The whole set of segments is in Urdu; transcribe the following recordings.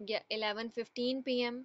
11:15 PM,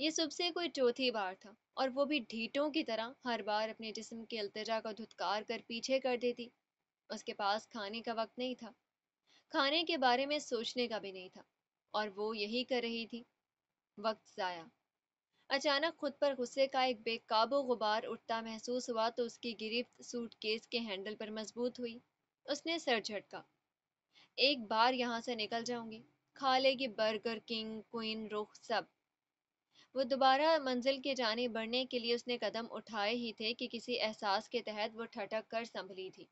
یہ سب سے کوئی چوتھی بار تھا، اور وہ بھی ڈھیٹوں کی طرح ہر بار اپنے جسم کے التجا کو دھتکار کر پیچھے کر دیتی۔ اس کے پاس کھانے کا وقت نہیں تھا، کھانے کے بارے میں سوچنے کا بھی نہیں تھا، اور وہ یہی کر رہی تھی، وقت ضائع۔ اچانک خود پر غصے کا ایک بے قابو غبار اٹھتا محسوس ہوا تو اس کی گرفت سوٹ کیس کے ہینڈل پر مضبوط ہوئی۔ اس نے سر جھٹکا۔ ایک بار یہاں سے نکل جاؤں گی، کھا لے گی برگر کنگ، کوئن رخ سب۔ وہ دوبارہ منزل کی جانب بڑھنے کے لیے اس نے قدم اٹھائے ہی تھے کہ کسی احساس کے تحت وہ ٹھٹک کر سنبھلی تھی۔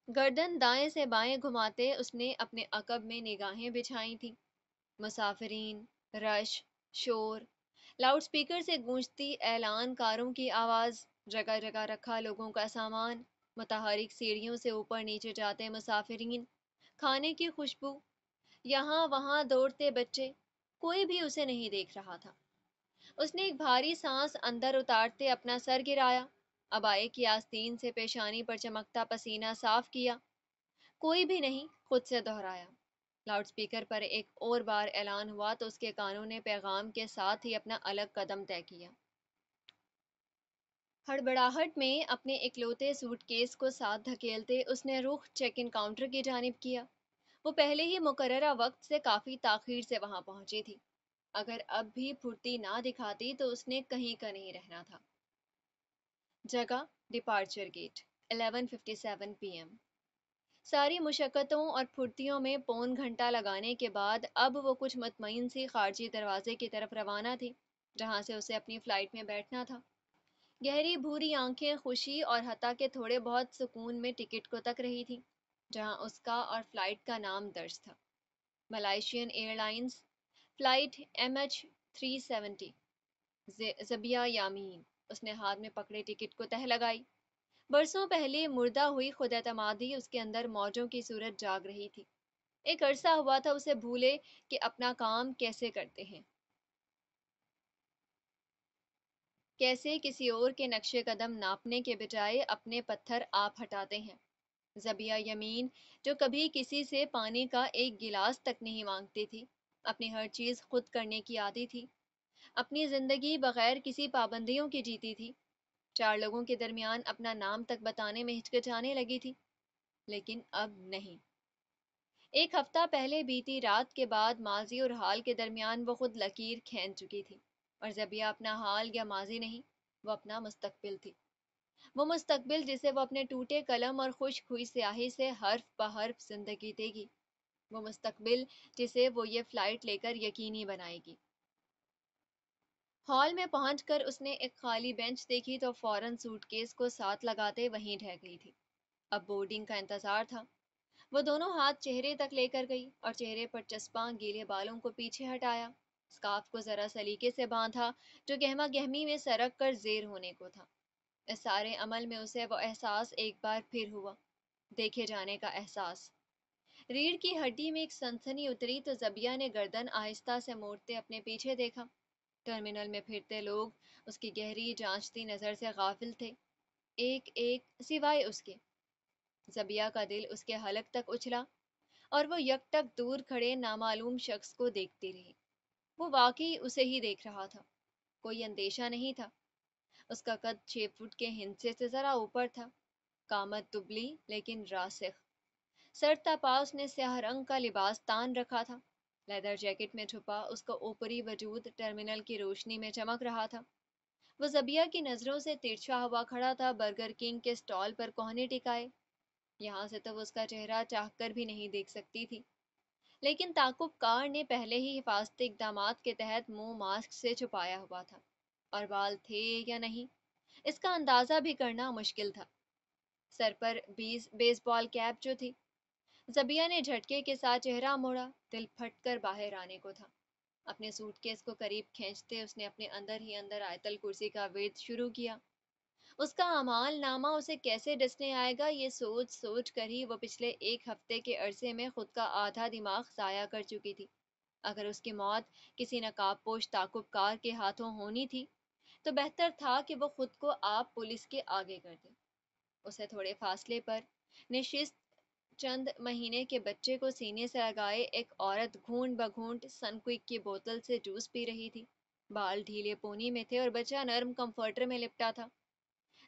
گردن دائیں سے بائیں گھماتے اس نے اپنے عقب میں نگاہیں بچھائی تھیں۔ مسافرین، رش، شور، لاؤڈ سپیکر سے گونجتی اعلان کاروں کی آواز، جگہ جگہ رکھا لوگوں کا سامان، متحرک سیڑھیوں سے اوپر نیچے جاتے مسافرین، کھانے کی خوشبو، یہاں وہاں دوڑتے بچے، کوئی بھی اسے نہیں دیکھ رہا تھا۔ اس نے ایک بھاری سانس اندر اتارتے اپنا سر گرایا، عبائے کی آستین سے پیشانی پر چمکتا پسینہ صاف کیا۔ کوئی بھی نہیں، خود سے دہرایا۔ لاؤڈ سپیکر پر ایک اور بار اعلان ہوا تو اس کے کانوں نے پیغام کے ساتھ ہی اپنا الگ قدم طے کیا۔ ہڑبڑاہٹ میں اپنے اکلوتے سوٹ کیس کو ساتھ دھکیلتے اس نے رخ چیک ان کاؤنٹر کی جانب کیا۔ وہ پہلے ہی مقررہ وقت سے کافی تاخیر سے وہاں پہنچی تھی۔ اگر اب بھی پھرتی نہ دکھاتی تو اس نے کہیں کا نہیں رہنا تھا۔ جگہ ڈپارچر گیٹ، 11:57 PM۔ ساری مشقتوں اور پھرتیوں میں پون گھنٹہ لگانے کے بعد اب وہ کچھ مطمئن سی خارجی دروازے کی طرف روانہ تھی، جہاں سے اسے اپنی فلائٹ میں بیٹھنا تھا۔ گہری بھوری آنکھیں خوشی اور حتیٰ کہ تھوڑے بہت سکون میں ٹکٹ کو تک رہی تھی، جہاں اس کا اور فلائٹ کا نام درج تھا، Malaysian airlines, flight MH370۔ Zubia Yamin. اس نے ہاتھ میں پکڑے ٹکٹ کو تہ لگائی۔ برسوں پہلے مردہ ہوئی خود اعتمادی اس کے اندر موجوں کی صورت جاگ رہی تھی۔ ایک عرصہ ہوا تھا اسے بھولے کہ اپنا کام کیسے کرتے ہیں، کیسے کسی اور کے نقش قدم ناپنے کے بجائے اپنے پتھر آپ ہٹاتے ہیں۔ زبیہ یمین، جو کبھی کسی سے پانی کا ایک گلاس تک نہیں مانگتی تھی، اپنی ہر چیز خود کرنے کی عادی تھی، اپنی زندگی بغیر کسی پابندیوں کی جیتی تھی، چار لوگوں کے درمیان اپنا نام تک بتانے میں ہچکچانے لگی تھی، لیکن اب نہیں۔ ایک ہفتہ پہلے بیتی رات کے بعد ماضی اور حال کے درمیان وہ خود لکیر کھینچ چکی تھی، اور زبیہ اپنا حال یا ماضی نہیں، وہ اپنا مستقبل تھی۔ وہ مستقبل جسے وہ اپنے ٹوٹے قلم اور خشک ہوئی سیاہی سے حرف بحرف زندگی دے گی، وہ مستقبل جسے وہ یہ فلائٹ لے کر یقینی بنائے گی۔ ہال میں پہنچ کر اس نے ایک خالی بینچ دیکھی تو فوراً سوٹ کیس کو ساتھ لگاتے وہیں ڈھہ گئی تھی۔ اب بورڈنگ کا انتظار تھا۔ وہ دونوں ہاتھ چہرے تک لے کر گئی اور چہرے پر چسپاں گیلے بالوں کو پیچھے ہٹایا، اسکارف کو ذرا سلیقے سے باندھا جو گہما گہمی میں سرک کر زیر ہونے کو تھا۔ اس سارے عمل میں اسے وہ احساس ایک بار پھر ہوا، دیکھے جانے کا احساس۔ ریڑھ کی ہڈی میں ایک سنسنی اتری تو زبیہ نے گردن آہستہ سے موڑتے اپنے پیچھے دیکھا۔ ٹرمینل میں پھرتے لوگ اس کی گہری جانچتی نظر سے غافل تھے، ایک ایک سوائے اس کے۔ زبیہ کا دل اس کے حلق تک اچھلا اور وہ یک ٹک دور کھڑے نامعلوم شخص کو دیکھتی رہی۔ وہ واقعی اسے ہی دیکھ رہا تھا، کوئی اندیشہ نہیں تھا۔ اس کا قد 6 فٹ کے ہندسے سے ذرا اوپر تھا، قامت دبلی لیکن راسخ۔ سر تا پا اس نے سیاہ رنگ کا لباس تان رکھا تھا، لیدر جیکٹ میں چھپا اس کا اوپری وجود ٹرمینل کی روشنی میں چمک رہا تھا۔ وہ زبیہ کی نظروں سے ترچھا ہوا کھڑا تھا، برگر کنگ کے سٹال پر کوہنی ٹکائے۔ یہاں سے تو وہ اس کا چہرہ چاہ کر بھی نہیں دیکھ سکتی تھی، لیکن تعاقب کار نے پہلے ہی حفاظتی اقدامات کے تحت منہ ماسک سے چھپایا ہوا تھا، اور بال تھے یا نہیں اس کا اندازہ بھی کرنا مشکل تھا۔ سر پر بیس بال کیپ جو تھی۔ زبیہ نے جھٹکے کے ساتھ چہرہ موڑا، دل پھٹ کر باہر آنے کو تھا۔ اپنے سوٹ کیس کو قریب کھینچتے اس نے اپنے اندر ہی اندر آیت الکرسی کا ورد شروع کیا۔ اس کا اعمال نامہ اسے کیسے ڈسنے آئے گا یہ سوچ سوچ کر ہی وہ پچھلے ایک ہفتے کے عرصے میں خود کا آدھا دماغ ضائع کر چکی تھی۔ اگر اس کی موت کسی نقاب پوش تعاقب کار کے ہاتھوں ہونی تھی تو بہتر تھا کہ وہ خود کو آپ پولیس کے آگے کر دے۔ اسے تھوڑے فاصلے پر نشست چند مہینے کے بچے کو سینے سے لگائے ایک عورت گھونٹ بگھونٹ سنکوئک کی بوتل سے جوس پی رہی تھی۔ بال ڈھیلے پونی میں تھے اور بچہ نرم کمفرٹر میں لپٹا تھا۔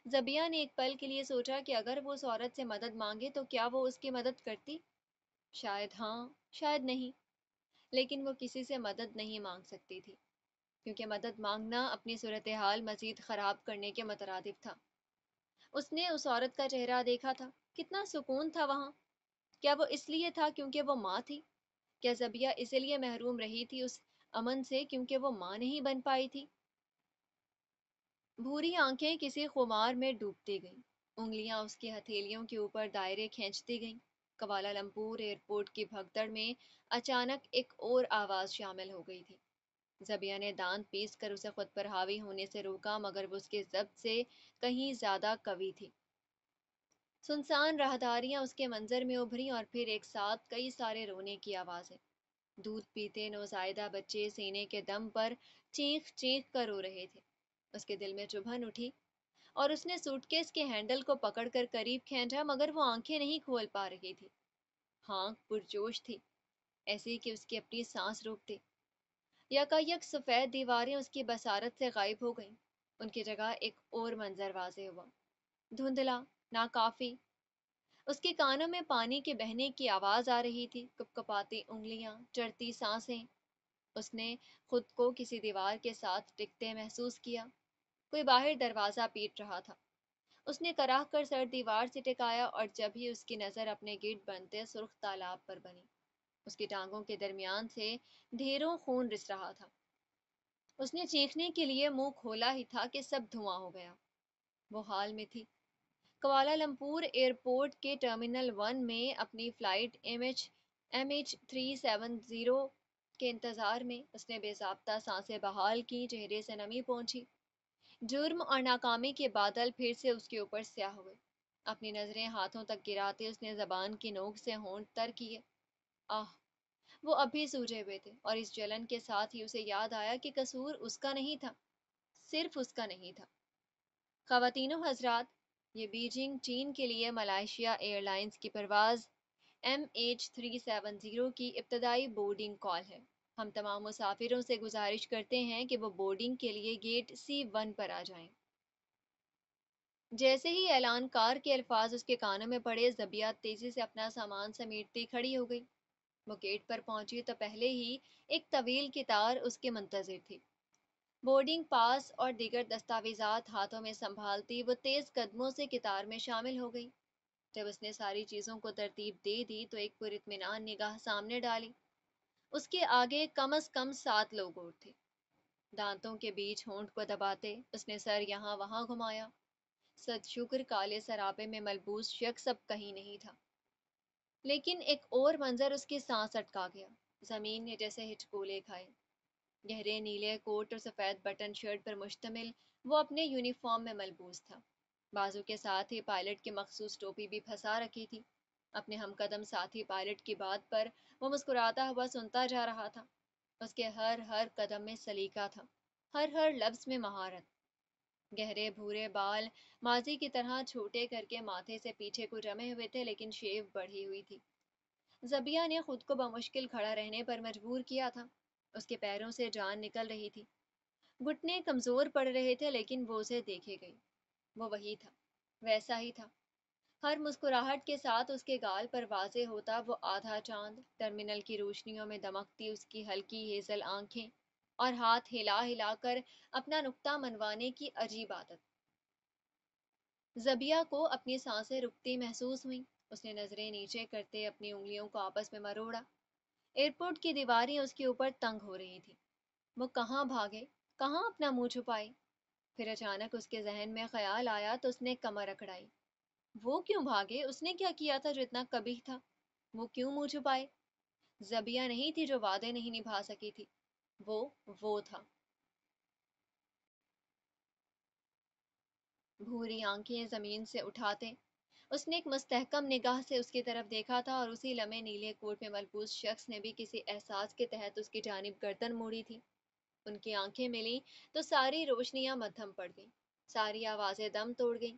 زبیہ نے ایک پل کے لیے سوچا کہ اگر وہ اس عورت سے مدد مانگے تو کیا وہ اس کی مدد کرتی؟ شاید ہاں، شاید نہیں، لیکن وہ کسی سے مدد نہیں مانگ سکتی تھی، کیونکہ مدد مانگنا اپنی صورتحال مزید خراب کرنے کے مترادف تھا۔ اس نے اس عورت کا چہرہ دیکھا تھا، کتنا سکون تھا وہاں۔ کیا وہ اس لیے تھا کیونکہ وہ ماں تھی؟ کیا زبیہ اسی لیے محروم رہی تھی اس امن سے کیونکہ وہ ماں نہیں بن پائی تھی؟ بھوری آنکھیں کسی خمار میں ڈوبتی گئیں، انگلیاں اس کی ہتھیلیوں کے اوپر دائرے کھینچتی گئیں۔ کوالالمپور ایئرپورٹ کی بھگدڑ میں اچانک ایک اور آواز شامل ہو گئی تھی۔ زبیہ نے دانت پیس کر اسے خود پر حاوی ہونے سے روکا، مگر وہ اس کے ضبط سے کہیں زیادہ قوی تھی۔ سنسان راہداریاں اس کے منظر میں ابھریں اور پھر ایک ساتھ کئی سارے رونے کی آوازیں۔ دودھ پیتے نوزائیدہ بچے سینے کے دم پر چیخ چیخ کر رو رہے تھے۔ اس کے دل میں چبھن اٹھی اور اس نے سوٹ کیس کے ہینڈل کو پکڑ کر قریب کھینچا، مگر وہ آنکھیں نہیں کھول پا رہی تھی۔ ہاں پرجوش تھی، ایسی کہ اس کی اپنی سانس روک دے۔ یکایک سفید دیواریں اس کی بصارت سے غائب ہو گئیں۔ ان کی جگہ ایک اور منظر واضح ہوا، دھندلا، ناکافی۔ اس کے کانوں میں پانی کے بہنے کی آواز آ رہی تھی، کپکپاتی انگلیاں، چڑھتی سانسیں۔ اس نے خود کو کسی دیوار کے ساتھ ٹکتے محسوس کیا، کوئی باہر دروازہ پیٹ رہا تھا۔ اس نے کراہ کر سر دیوار سے ٹکایا اور جب ہی اس کی نظر اپنے گرد بنتے سرخ تالاب پر بنی، اس کی ٹانگوں کے درمیان سے ڈھیروں خون رس رہا تھا۔ اس نے چیخنے کے لیے منہ کھولا ہی تھا کہ سب دھواں ہو گیا۔ وہ حال میں تھی، کوالالمپور ایئرپورٹ کے ٹرمینل 1 میں اپنی فلائٹ MH370 کے انتظار میں۔ اس نے بے ضابطہ سانسیں بحال کی، چہرے سے نمی پہنچی۔ جرم اور ناکامی کے بادل پھر سے اس کے اوپر سیاہ ہوئے۔ اپنی نظریں ہاتھوں تک گراتے اس نے زبان کی نوک سے ہونٹ تر کیے۔ آہ، وہ اب بھی سوجے ہوئے تھے، اور اس جلن کے ساتھ ہی اسے یاد آیا کہ قصور اس کا نہیں تھا، صرف اس کا نہیں تھا۔ خواتین و حضرات، یہ بیجنگ چین کے لیے ملائیشیا ایئر لائنز کی پرواز MH370 کی ابتدائی بورڈنگ کال ہے۔ ہم تمام مسافروں سے گزارش کرتے ہیں کہ وہ بورڈنگ کے لیے گیٹ C1 پر آ جائیں۔ جیسے ہی اعلان کار کے الفاظ اس کے کانوں میں پڑے، زبیہ تیزی سے اپنا سامان سمیٹتی کھڑی ہو گئی۔ وہ گیٹ پر پہنچی تو پہلے ہی ایک طویل قطار اس کے منتظر تھی۔ بورڈنگ پاس اور دیگر دستاویزات ہاتھوں میں سنبھالتی وہ تیز قدموں سے قطار میں شامل ہو گئی۔ جب اس نے ساری چیزوں کو ترتیب دے دی تو ایک پر اطمینان نگاہ سامنے ڈالی۔ اس کے آگے کم از کم 7 لوگ اور تھے۔ دانتوں کے بیچ ہونٹ کو دباتے اس نے سر یہاں وہاں گھمایا۔ صد شکر کالے سراپے میں ملبوس شخص اب کہیں نہیں تھا۔ لیکن ایک اور منظر اس کی سانس اٹکا گیا۔ زمین نے جیسے ہچکولے کھائے۔ گہرے نیلے کوٹ اور سفید بٹن شرٹ پر مشتمل وہ اپنے یونیفارم میں ملبوس تھا۔ بازو کے ساتھ ہی پائلٹ کی مخصوص ٹوپی بھی پھنسا رکھی تھی۔ اپنے ہم قدم ساتھی پائلٹ کی بات پر وہ مسکراتا ہوا سنتا جا رہا تھا۔ اس کے ہر قدم میں سلیقہ تھا، ہر لفظ میں مہارت۔ گہرے بھورے بال ماضی کی طرح چھوٹے کر کے ماتھے سے پیچھے کو جمے ہوئے تھے، لیکن شیو بڑھی ہوئی تھی۔ زبیہ نے خود کو بمشکل کھڑا رہنے پر مجبور کیا تھا۔ اس کے پیروں سے جان نکل رہی تھی، گھٹنے کمزور پڑ رہے تھے، لیکن وہ اسے دیکھے گئی۔ وہ وہی تھا، ویسا ہی تھا۔ ہر مسکراہٹ کے ساتھ اس کے گال پر واضح ہوتا وہ آدھا چاند، ٹرمینل کی روشنیوں میں دمکتی اس کی ہلکی ہیزل آنکھیں، اور ہاتھ ہلا ہلا کر اپنا نقطہ منوانے کی عجیب عادت۔ زبیہ کو اپنی سانسیں رکتی محسوس ہوئیں۔ اس نے نظریں نیچے کرتے اپنی انگلیوں کو آپس میں مروڑا۔ ایئرپورٹ کی دیواریں اس کے اوپر تنگ ہو رہی تھی۔ وہ کہاں بھاگے، کہاں اپنا منہ چھپائے؟ پھر اچانک اس کے ذہن میں خیال آیا تو اس نے کمر اکڑائی۔ وہ کیوں بھاگے؟ اس نے کیا کیا تھا جو اتنا قبیح تھا؟ وہ کیوں منہ چھپائے؟ زبیہ نہیں تھی جو وعدے نہیں نبھا سکی تھی، وہ تھا۔ بھوری آنکھیں زمین سے اٹھاتے اس نے ایک مستحکم نگاہ سے اس کی طرف دیکھا تھا، اور اسی لمحے نیلے کوٹ میں ملبوس شخص نے بھی کسی احساس کے تحت اس کی جانب گردن موڑی تھی۔ ان کی آنکھیں ملی تو ساری روشنیاں مدھم پڑ گئیں، ساری آوازیں دم توڑ گئیں۔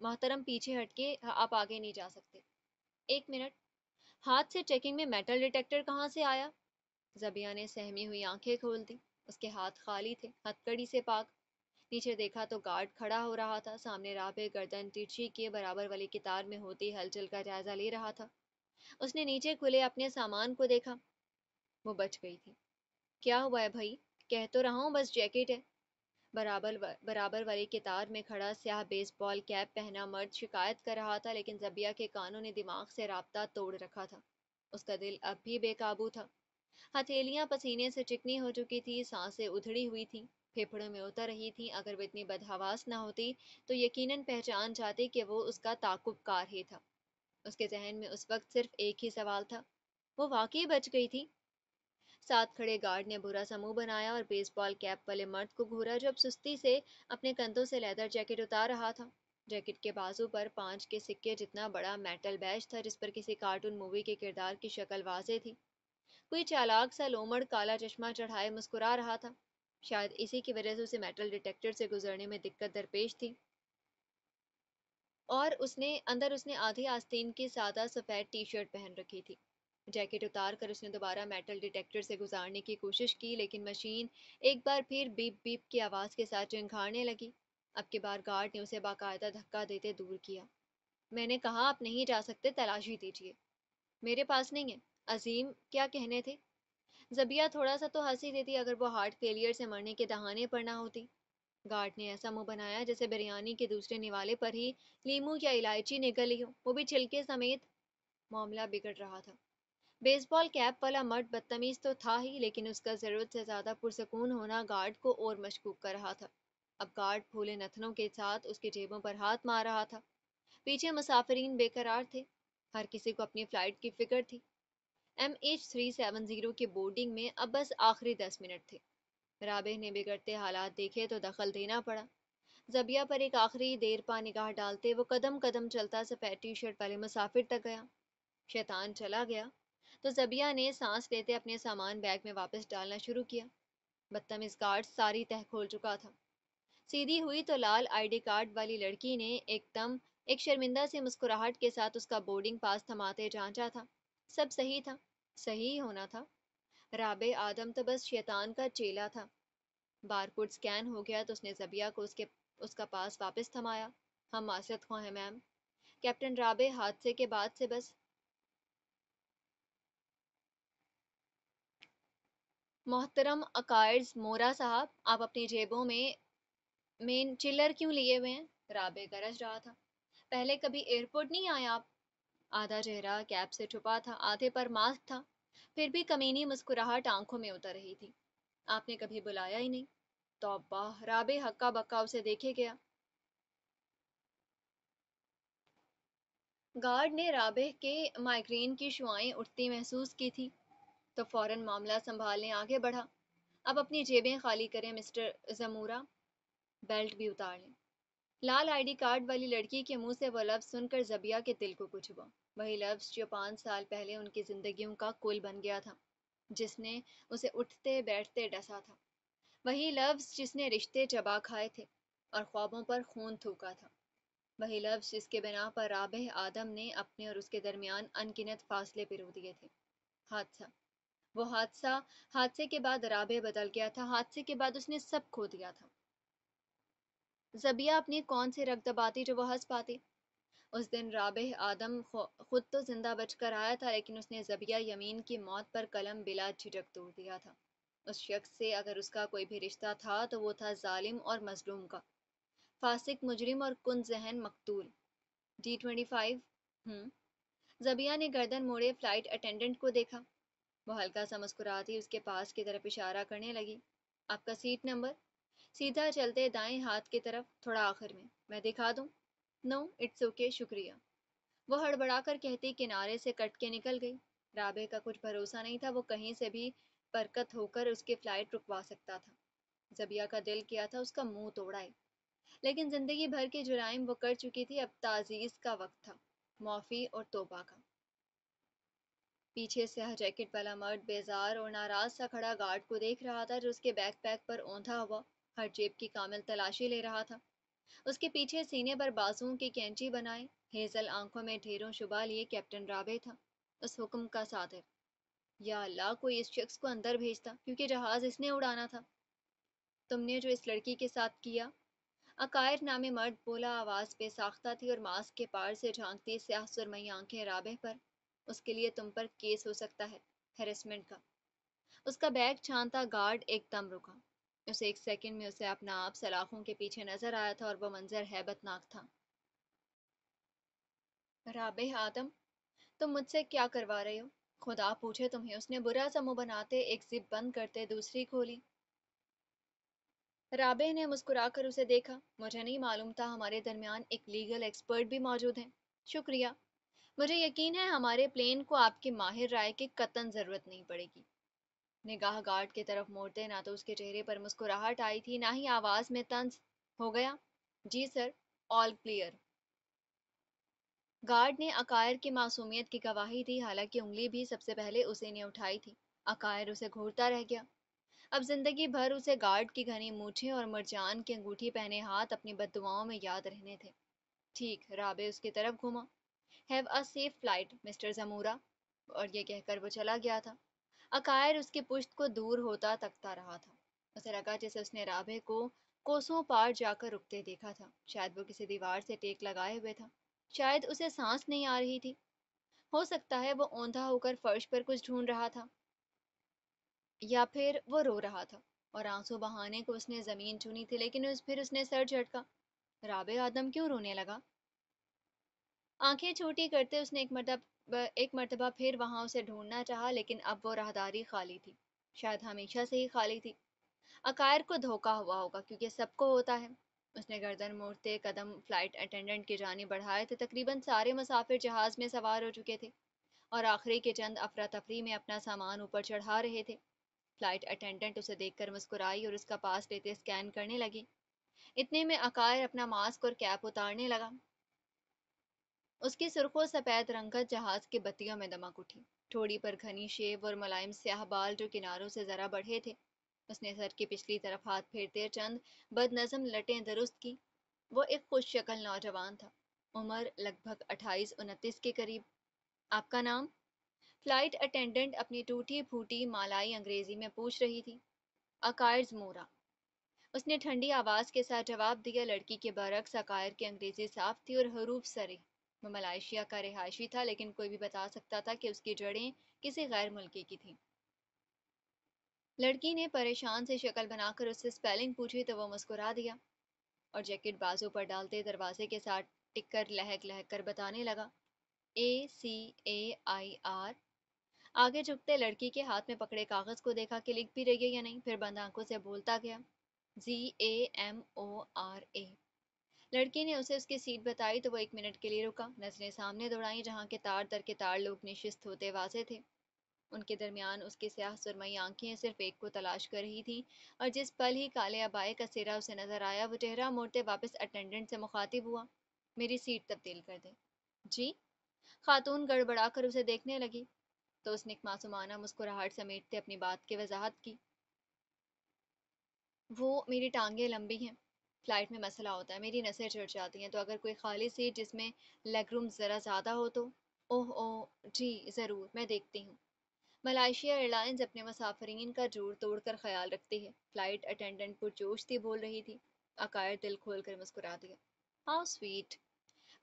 محترم پیچھے ہٹ کے آپ آگے نہیں جا سکتے۔ ایک منٹ، ہاتھ سے چیکنگ میں میٹل ڈیٹیکٹر کہاں سے آیا؟ زبیہ نے سہمی ہوئی آنکھیں کھول دی۔ اس کے ہاتھ خالی تھے، ہتھ کڑی سے پاک۔ نیچے دیکھا تو گارڈ کھڑا ہو رہا تھا، سامنے رابع گردن ترچھی کیے برابر والی کتار میں ہوتی ہلچل کا جائزہ لے رہا تھا۔ اس نے نیچے کھلے اپنے سامان کو دیکھا۔ وہ بچ گئی تھی۔ کیا ہوا ہے بھائی؟ کہہ تو رہا ہوں بس جیکٹ ہے۔ برابر والی کتار میں کھڑا سیاہ بیس بال کیپ پہنا مرد شکایت کر رہا تھا، لیکن زبیہ کے کانوں نے دماغ سے رابطہ توڑ رکھا تھا۔ اس کا دل اب بھی بے قابو تھا۔ ہتھیلیاں پسینے سے چکنی ہو چکی تھی، سانسیں ادھڑی ہوئی تھیں، پھیپھڑوں میں اتر رہی تھیں۔ اگر وہ اتنی بدحواس نہ ہوتی تو یقیناً پہچان جاتی کہ وہ اس کا تعاقب کار ہی تھا۔ اس کے ذہن میں اس وقت صرف ایک ہی سوال تھا، وہ واقعی بچ گئی تھی؟ ساتھ کھڑے گارڈ نے برا سا منہ بنایا اور بیس بال کیپ والے مرد کو گھورا جو اب سستی سے اپنے کندھوں سے لیدر جیکٹ اتار رہا تھا۔ جیکٹ کے بازو پر 5 کے سکے جتنا بڑا میٹل بیج تھا، جس پر کسی کارٹون مووی کے کردار کی شکل واضح تھی۔ کوئی چالاک سا لومڑ کالا چشمہ چڑھائے مسکرا رہا تھا۔ شاید اسی کی وجہ سے اسے میٹل ڈیٹیکٹر سے گزرنے میں دقت درپیش تھی، اور اندر اس نے آدھی آستین کی سادہ سفید ٹی شرٹ پہن رکھی تھی۔ جیکٹ اتار کر اس نے دوبارہ میٹل ڈیٹیکٹر سے گزارنے کی کوشش کی، لیکن مشین ایک بار پھر بیپ بیپ کی آواز کے ساتھ چنگھاڑنے لگی۔ اب کی بار گارڈ نے اسے باقاعدہ دھکا دیتے دور کیا۔ میں نے کہا آپ نہیں جا سکتے، تلاشی دیجیے۔ میرے پاس نہیں ہے۔ عظیم کیا کہنے تھے؟ زبیہ تھوڑا سا تو ہنسی دیتی اگر وہ ہارٹ فیلئر سے مرنے کے دہانے پر نہ ہوتی۔ گارڈ نے ایسا منہ بنایا جیسے بریانی کے دوسرے نوالے پر ہی لیموں یا الائچی نگلی ہو، وہ بھی چھلکے سمیت۔ معاملہ بگڑ رہا تھا۔ بیس بال کیپ والا مرد بدتمیز تو تھا ہی، لیکن اس کا ضرورت سے زیادہ پرسکون ہونا گارڈ کو اور مشکوک کر رہا تھا۔ اب گارڈ پھولے نتنوں کے ساتھ اس کی جیبوں پر ہاتھ مار رہا تھا۔ پیچھے مسافرین بے قرار تھے، ہر کسی کو اپنی فلائٹ کی فکر تھی۔ MH370 کے بورڈنگ میں اب بس آخری 10 منٹ تھے۔ رابع نے بگڑتے حالات دیکھے تو دخل دینا پڑا۔ زبیہ پر ایک آخری دیر پا نگاہ ڈالتے وہ قدم قدم چلتا سفید ٹی شرٹ والے مسافر تک گیا۔ شیطان چلا گیا تو زبیہ نے سانس لیتے اپنے سامان بیگ میں واپس ڈالنا شروع کیا۔ بدتمیز گارڈ ساری تہ کھول چکا تھا۔ سیدھی ہوئی تو لال آئی ڈی کارڈ والی لڑکی نے ایک شرمندہ سی مسکراہٹ کے ساتھ اس کا بورڈنگ پاس تھماتے جانچا تھا۔ سب صحیح تھا، صحیح ہونا تھا۔ رابع آدم تو بس شیطان کا چیلا تھا۔ بار کوڈ سکین ہو گیا تو اس نے زبیہ کو اس کا پاس واپس تھمایا۔ ہم معذرت خواہ ہیں میم۔ کیپٹن رابع حادثے کے بعد سے بس محترم عقائد مورا صاحب، آپ اپنی جیبوں میں چلر کیوں لیے ہوئے ہیں؟ رابع گرج رہا تھا۔ پہلے کبھی ایئرپورٹ نہیں آیا آپ؟ آدھا چہرہ کیپ سے چھپا تھا، آدھے پر ماسک تھا، پھر بھی کمینی مسکراہٹ آنکھوں میں اتر رہی تھی۔ آپ نے کبھی بلایا ہی نہیں۔ توبہ! رابع ہکا بکا اسے دیکھے گیا۔ گارڈ نے رابع کے مائیگرین کی شعاعیں اٹھتی محسوس کی تھی تو فوراً معاملہ سنبھالنے آگے بڑھا۔ اب اپنی جیبیں خالی کریں مسٹر زمورہ، بیلٹ بھی اتار لیں۔ لال آئی ڈی کارڈ والی لڑکی کے منہ سے وہ لفظ سن کر زبیہ کے دل کو کچھ ہوا۔ وہی لفظ جو 5 سال پہلے ان کی زندگیوں کا کل بن گیا تھا، جس نے اسے اٹھتے بیٹھتے ڈسا تھا۔ وہی لفظ جس نے رشتے چبا کھائے تھے اور خوابوں پر خون تھوکا تھا۔ وہی لفظ جس کے بنا پر رابع آدم نے اپنے اور اس کے درمیان انگنت فاصلے پرو دیے تھے۔ حادثہ، وہ حادثے کے بعد رابع بدل گیا تھا، حادثے کے بعد اس نے سب کھو دیا تھا۔ زبیہ اپنی کون سی رگ دباتی جو وہ ہنس پاتی؟ اس دن رابع آدم خود تو زندہ بچ کر آیا تھا، لیکن اس نے زبیہ یمین کی موت پر قلم بلا جھجک توڑ دیا تھا۔ اس شخص سے اگر اس کا کوئی بھی رشتہ تھا تو وہ تھا ظالم اور مظلوم کا، فاسق مجرم اور کن ذہن مقتول۔ D25 زبیہ نے گردن موڑے فلائٹ اٹینڈنٹ کو دیکھا۔ وہ ہلکا سا مسکراتی اس کے پاس کی طرف اشارہ کرنے لگی۔ آپ کا سیٹ نمبر؟ سیدھا چلتے دائیں ہاتھ کی طرف، تھوڑا آخر میں دکھا دوں؟ نو اٹس اوکے، شکریہ، وہ ہڑبڑا کر کہتی کنارے سے کٹ کے نکل گئی۔ رابع کا کچھ بھروسہ نہیں تھا وہ کہیں سے بھی برکت ہو کر اس کی فلائٹ رکوا سکتا تھا۔ زبیہ کا دل کیا تھا اس کا منہ توڑائے، لیکن زندگی بھر کے جرائم وہ کر چکی تھی، اب تعزیز کا وقت تھا، معافی اور توبہ کا۔ پیچھے سیاہ جیکٹ والا مرد بیزار اور ناراض سا کھڑا گارڈ کو دیکھ رہا تھا جو اس کے بیک پیک پر اوندھا ہوا ہر جیب کی کامل تلاشی لے رہا تھا۔ اس کے پیچھے سینے پر بازوؤں کی کینچی بنائے، ہیزل آنکھوں میں ڈھیروں شبہ لیے کیپٹن رابع تھا، اس حکم کا صادر۔ یا اللہ، کوئی اس شخص کو اندر بھیجتا، کیونکہ جہاز اس نے اڑانا تھا۔ تم نے جو اس لڑکی کے ساتھ کیا، عقائر نامی مرد بولا، آواز بے ساختہ تھی اور ماسک کے پار سے جھانکتی سیاہ سرمئی آنکھیں رابع پر۔ اس کے لیے تم پر کیس ہو سکتا ہے، ہیرسمنٹ کا۔ اس کا بیگ چھانتا گارڈ ایک دم رکا۔ اسے ایک سیکنڈ میں اسے اپنا آپ سلاخوں کے پیچھے نظر آیا تھا اور وہ منظر ہیبت ناک تھا۔ رابع آدم، تم مجھ سے کیا کروا رہے ہو؟ خدا پوچھے تمہیں، اس نے برا سا منہ بناتے ایک زپ بند کرتے دوسری کھولی۔ رابع نے مسکرا کر اسے دیکھا۔ مجھے نہیں معلوم تھا ہمارے درمیان ایک لیگل ایکسپرٹ بھی موجود ہیں۔ شکریہ، مجھے یقین ہے ہمارے پلین کو آپ کی ماہر رائے کی قطعاً ضرورت نہیں پڑے گی۔ نگاہ گارڈ کی طرف موڑتے نہ تو اس کے چہرے پر مسکراہٹ آئی تھی نہ ہی آواز میں طنز۔ ہو گیا؟ جی سر، آل کلیئر۔ گارڈ نے عقائر کی معصومیت کی گواہی دی، حالانکہ انگلی بھی سب سے پہلے اسی نے اٹھائی تھی۔ عقائر اسے گھورتا رہ گیا۔ اب زندگی بھر اسے گارڈ کی گھنی مونچھیں اور مرجان کی انگوٹھی پہنے ہاتھ اپنی بددعاؤں میں یاد رہنے تھے۔ ٹھیک، رابع اس کی طرف گھوما۔ Have a safe flight mister Zamora, اور یہ کہہ کر وہ چلا گیا تھا۔ عقائر اس کی پشت کو دور ہوتا تکتا رہا تھا۔ اسے لگا جیسے اس نے رابع کو کوسوں پار جا کر رکتے دیکھا تھا۔ شاید وہ کسی دیوار سے ٹیک لگائے ہوئے تھا، شاید اسے سانس نہیں آ رہی تھی، ہو سکتا ہے وہ اوندھا ہو کر فرش پر کچھ ڈھونڈ رہا تھا، یا پھر وہ رو رہا تھا اور آنسو بہانے کو اس نے زمین چنی تھی۔ لیکن پھر اس نے سر جھٹکا۔ رابع آدم کیوں رونے لگا؟ آنکھیں چھوٹی کرتے اس نے ایک مرتبہ پھر وہاں اسے ڈھونڈنا چاہا، لیکن اب وہ راہداری خالی تھی، شاید ہمیشہ سے ہی خالی تھی۔ عقائر کو دھوکا ہوا ہوگا، کیونکہ سب کو ہوتا ہے۔ اس نے گردن موڑتے قدم فلائٹ اٹینڈنٹ کی جانب بڑھائے تو تقریباً سارے مسافر جہاز میں سوار ہو چکے تھے اور آخری کے چند افراتفری میں اپنا سامان اوپر چڑھا رہے تھے۔ فلائٹ اٹینڈنٹ اسے دیکھ کر مسکرائی اور اس کا پاس لیتے اسکین کرنے لگی۔ اتنے میں عقائر اپنا ماسک اور کیپ اتارنے لگا۔ اس کی سرخ و سفید رنگت جہاز کی بتیوں میں دمک اٹھی۔ ٹھوڑی پر گھنی شیو اور ملائم سیاہ بال جو کناروں سے ذرا بڑھے تھے۔ اس نے سر کی پچھلی طرف ہاتھ پھیرتے چند بد نظم لٹیں درست کی۔ وہ ایک خوش شکل نوجوان تھا، عمر لگ بھگ 28-29 کے قریب۔ آپ کا نام؟ فلائٹ اٹینڈنٹ اپنی ٹوٹی پھوٹی مالائی انگریزی میں پوچھ رہی تھی۔ عقائر زمورہ، اس نے ٹھنڈی آواز کے ساتھ جواب دیا۔ لڑکی کے برعکس عقائر کی انگریزی صاف تھی اور حروف صریح۔ وہ ملائیشیا کا رہائشی تھا، لیکن کوئی بھی بتا سکتا تھا کہ اس کی جڑیں کسی غیر ملکی کی تھیں۔ لڑکی نے پریشان سے شکل بنا کر اس سے اسپیلنگ پوچھی تو وہ مسکرا دیا اور جیکٹ بازو پر ڈالتے دروازے کے ساتھ ٹک کر لہک لہک کر بتانے لگا، ACAIR۔ آگے جھکتے لڑکی کے ہاتھ میں پکڑے کاغذ کو دیکھا کہ لکھ بھی رہی ہے یا نہیں، پھر بند آنکھوں سے بولتا گیا، ZAMORA۔ لڑکی نے اسے اس کی سیٹ بتائی تو وہ 1 منٹ کے لیے رکا، نظریں سامنے دوڑائیں جہاں کے تار در کے تار لوگ نشست ہوتے واضح تھے۔ ان کے درمیان اس کی سیاہ سرمئی آنکھیں صرف ایک کو تلاش کر رہی تھیں، اور جس پل ہی کالے ابائے کا سرا اسے نظر آیا وہ چہرہ موڑتے واپس اٹینڈنٹ سے مخاطب ہوا، میری سیٹ تبدیل کر دیں۔ جی؟ خاتون گڑبڑا کر اسے دیکھنے لگی تو اس نے ایک معصومانہ مسکراہٹ سمیٹتے اپنی بات کی وضاحت کی، وہ میری ٹانگیں لمبی ہیں، فلائٹ میں مسئلہ ہوتا ہے، میری نسیں چڑھ جاتی ہیں، تو اگر کوئی خالی سیٹ جس میں لیگ روم ذرا زیادہ ہو تو۔ اوہ جی ضرور، میں دیکھتی ہوں۔ ملائیشیا ایئر لائنز اپنے مسافرین کا جوڑ توڑ کر خیال رکھتی ہے، فلائٹ اٹینڈنٹ پرجوش تھی بول رہی تھی۔ عقائر دل کھول کر مسکرا دیا، ہاؤ سویٹ۔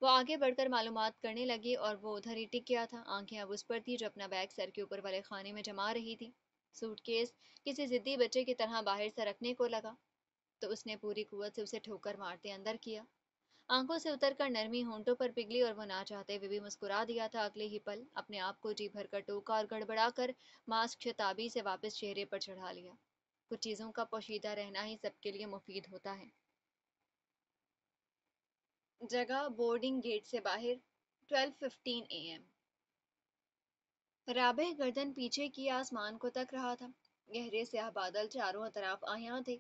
وہ آگے بڑھ کر معلومات کرنے لگی اور وہ ادھر ہی ٹک گیا تھا، آنکھیں اب اس پر تھی جو اپنا بیگ سر کے اوپر والے خانے میں جما رہی تھی۔ سوٹ کیس کسی ضدی بچے کی طرح باہر سے رکھنے کو لگا تو اس نے پوری قوت سے اسے ٹھوکر مارتے اندر کیا۔ آنکھوں سے اتر کر نرمی ہونٹوں پر پگھلی اور وہ نہ چاہتے ہوئے بھی مسکرا دیا تھا۔ اگلے ہی پل اپنے آپ کو جی بھر کر ٹوکا اور گڑبڑا کر ماسک شتابی سے واپس چہرے پر چڑھا لیا۔ کچھ چیزوں کا پوشیدہ رہنا ہی سب کے لیے مفید ہوتا ہے۔ جگہ بورڈنگ گیٹ سے باہر، 12:15 AM۔ رابع گردن پیچھے کی آسمان کو تک رہا تھا۔ گہرے سیاہ بادل چاروں طرف آیاں تھے۔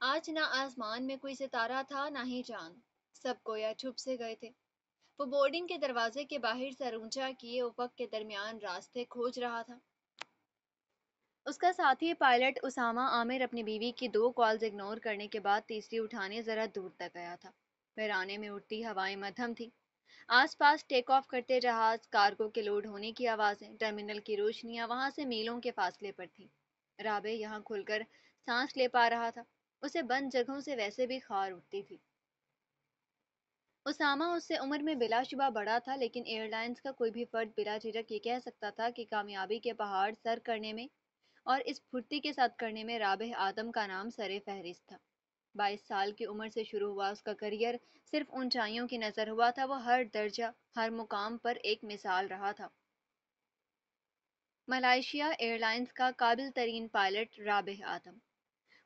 آج نہ آسمان میں کوئی ستارہ تھا نہ ہی چاند، سب گویا چھپ سے گئے تھے۔ وہ بورڈنگ کے دروازے کے باہر سر اونچا کیے افق کے درمیان راستے کھوج رہا تھا۔ اس کا ساتھی پائلٹ اسامہ عامر اپنی بیوی کی 2 کالز اگنور کرنے کے بعد تیسری اٹھانے ذرا دور تک گیا تھا۔ ویرانے میں اڑتی ہوائیں مدھم تھی، آس پاس ٹیک آف کرتے جہاز، کارگو کے لوڈ ہونے کی آوازیں، ٹرمینل کی روشنیاں وہاں سے میلوں کے فاصلے پر تھیں۔ رابع یہاں کھل کر سانس لے پا رہا تھا، اسے بند جگہوں سے ویسے بھی خار اٹھتی تھی۔ اسامہ اس سے عمر میں بلا شبہ بڑا تھا، لیکن ایئر لائنز کا کوئی بھی فرد بلا جھجک یہ کہہ سکتا تھا کہ کامیابی کے پہاڑ سر کرنے میں اور اس پھرتی کے ساتھ کرنے میں رابع آدم کا نام سر فہرست تھا۔ 22 سال کی عمر سے شروع ہوا اس کا کریئر صرف اونچائیوں کی نظر ہوا تھا، وہ ہر درجہ، ہر مقام پر ایک مثال رہا تھا۔ ملائیشیا ایئر لائنز کا قابل ترین پائلٹ رابع آدم،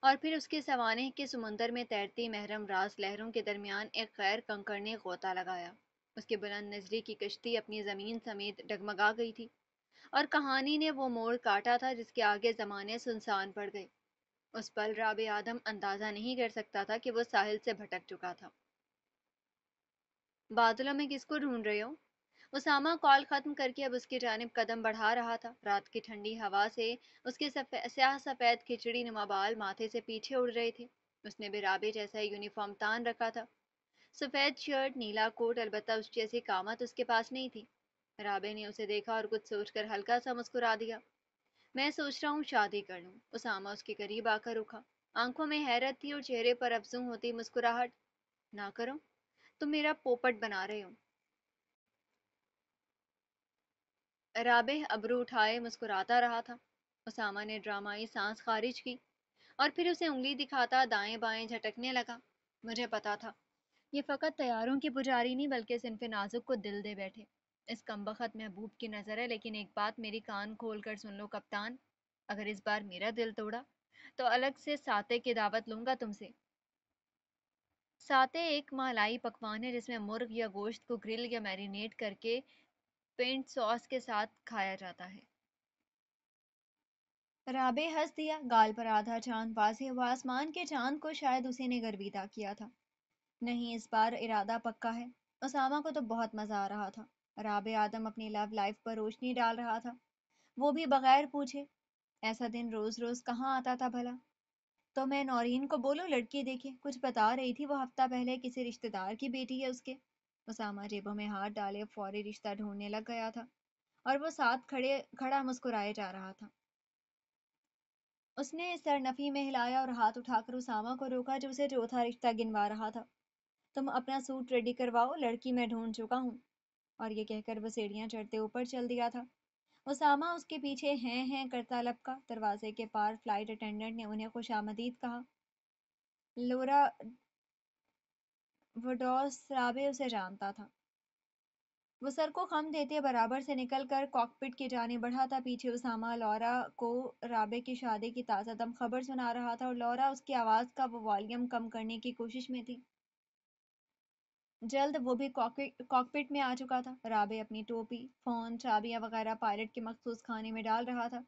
اور پھر اس کے سوانح کے سمندر میں تیرتی محرم راز لہروں کے درمیان ایک غیر کنکر نے غوطہ لگایا۔ اس کی بلند نظری کی کشتی اپنی زمین سمیت ڈگمگا گئی تھی، اور کہانی نے وہ موڑ کاٹا تھا جس کے آگے زمانے سنسان پڑ گئے۔ اس پل رابع آدم اندازہ نہیں کر سکتا تھا کہ وہ ساحل سے بھٹک چکا تھا۔ بادلوں میں کس کو ڈھونڈ رہے ہو؟ اسامہ کال ختم کر کے اب اس کی جانب قدم بڑھا رہا تھا۔ رات کی ٹھنڈی ہوا سے اس کے سیاہ سفید کھچڑی نما بال ماتھے سے پیچھے اڑ رہے تھے۔ اس نے بھی رابع جیسا یونیفارم تان رکھا تھا، سفید شرٹ، نیلا کوٹ، البتہ اس جیسی قامت اس کے پاس نہیں تھی۔ رابع نے اسے دیکھا اور کچھ سوچ کر ہلکا سا مسکرا دیا۔ میں سوچ رہا ہوں شادی کر لوں۔ اسامہ اس کے قریب آ کر رکا، آنکھوں میں حیرت تھی اور چہرے پر افزوں ہوتی مسکراہٹ۔ نہ کرو، تم میرا پوپٹ بنا رہے ہو۔ رابع ابرو اٹھائے مسکراتا رہا تھا۔ اسامہ نے ڈرامائی سانس خارج کی اور پھر اسے انگلی دکھاتا دائیں بائیں جھٹکنے لگا۔ مجھے پتا تھا، یہ فقط طیاروں کی پجاری نہیں بلکہ صنف نازک کو دل دے بیٹھے اس کمبخت محبوب کی نظر ہے، لیکن ایک بات میری کان کھول کر سن لو کپتان، اگر اس بار میرا دل توڑا تو الگ سے ساتے کی دعوت لوں گا تم سے۔ ساتے ایک مالائی پکوان ہے جس میں مرغ یا گوشت کو گرل یا میرینیٹ کر کے پینٹ ساس کے ساتھ کھایا جاتا ہے۔ رابع ہنس دیا، گال پر آدھا چاند واضح ہوا، آسمان کے چاند کو شاید اسی نے گرویدہ کیا تھا۔ نہیں، اس بار ارادہ پکا ہے۔ اسامہ کو تو بہت مزہ آ رہا تھا۔ رابع آدم اپنی لو لائف پر روشنی ڈال رہا تھا، وہ بھی بغیر پوچھے۔ ایسا دن روز روز کہاں آتا تھا بھلا؟ تو میں نورین کو بولوں لڑکی دیکھے، کچھ بتا رہی تھی وہ ہفتہ پہلے کسی رشتہ دار کی بیٹی ہے اس کے۔ اسامہ جیبوں میں ہاتھ ڈالے فوری رشتہ ڈھونڈنے لگ گیا تھا، اور وہ ساتھ کھڑا مسکرائے جا رہا تھا۔ اس نے سر نفی میں ہلایا اور ہاتھ اٹھا کر اسامہ کو روکا جو اسے چوتھا رشتہ گنوا رہا تھا۔ تم اپنا سوٹ ریڈی کرواؤ، لڑکی میں ڈھونڈ چکا ہوں۔ اور یہ کہہ کر وہ سیڑھیاں چڑھتے اوپر چل دیا تھا۔ اسامہ اس کے پیچھے ہیں کرتا لپکا۔ دروازے کے پار فلائٹ اٹینڈنٹ نے انہیں خوش آمدید کہا۔ لورا وڈوس، رابع اسے جانتا تھا۔ وہ سر کو خم دیتے برابر سے نکل کر کاکپٹ کی جانب بڑھا تھا۔ پیچھے اسامہ لورا کو رابع کی شادی کی تازہ دم خبر سنا رہا تھا، اور لورا اس کی آواز کا وہ والیوم کم کرنے کی کوشش میں تھی۔ جلد وہ بھی کاکپٹ میں آ چکا تھا۔ رابع اپنی ٹوپی، فون، چابیاں وغیرہ پائلٹ کے مخصوص خانے میں ڈال رہا تھا۔